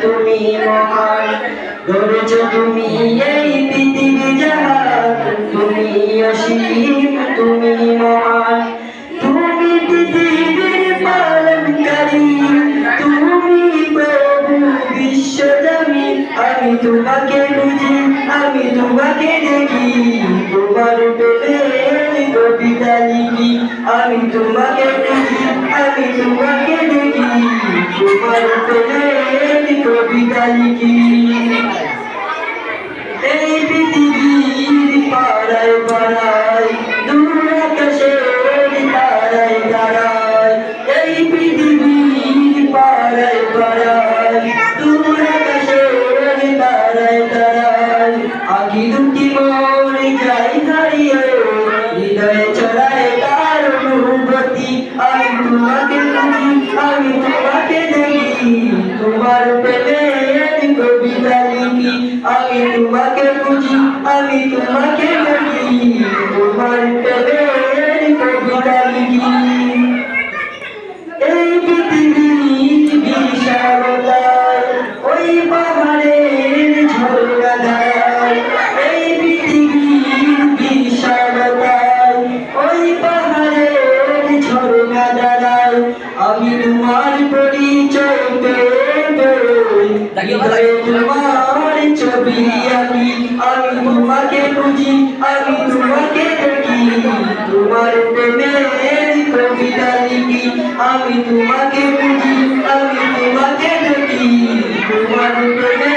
তুমি মহান, ধরেছ তুমি এই পৃথিবী জাহান, তুমি অসীম তুমি মহান, তুমি পৃথিবীর পালনকারী, তুমি প্রভু বিশ্বজামি। আমি তোমাকে বুঝি, আমি তোমাকে দেখি, তোমার প্রেমের কবিতা লিখি। আমি তোমাকে বুঝি, আমি তোমাকে দেখি, তোমার প্রেমের কবিতা লিখি। এই পৃথিবীর পাড়ায় পাড়ায়, দূর আকাশের তারায় তারায়, এই পৃথিবীর পাড়ায় পাড়ায়, দূর আকাশের তারায় তারায়, আঁখি দুটি মোর যাই হারিয়ে, হৃদয়ে ছড়ায় তার অনুভূতি। আমি তোমাকে বুঝি, আমি তোমাকে দেখি, তোমার প্রেমের কবিতা লিখি। আমি তোমাকে বুঝি, আমি তোমাকে দেখি, তোমার প্রেমের কবিতা লিখি। এই পৃথিবীর বিশালতায়, ওই পাহাড়ের ঝর্ণা ধারায়, এই পৃথিবীর বিশালতায়, ওই পাহাড়ের ঝর্ণা ধারায়, আমি তোমার পরিচয় পেয়ে হৃদয়ে তোমার ছবি আঁকি। আমি তোমাকে বুঝি, আমি তোমাকে দেখি, তোমার প্রেমের কবিতা লিখি। আমি তোমাকে বুঝি, আমি তোমাকে দেখি, তোমার প্রেমের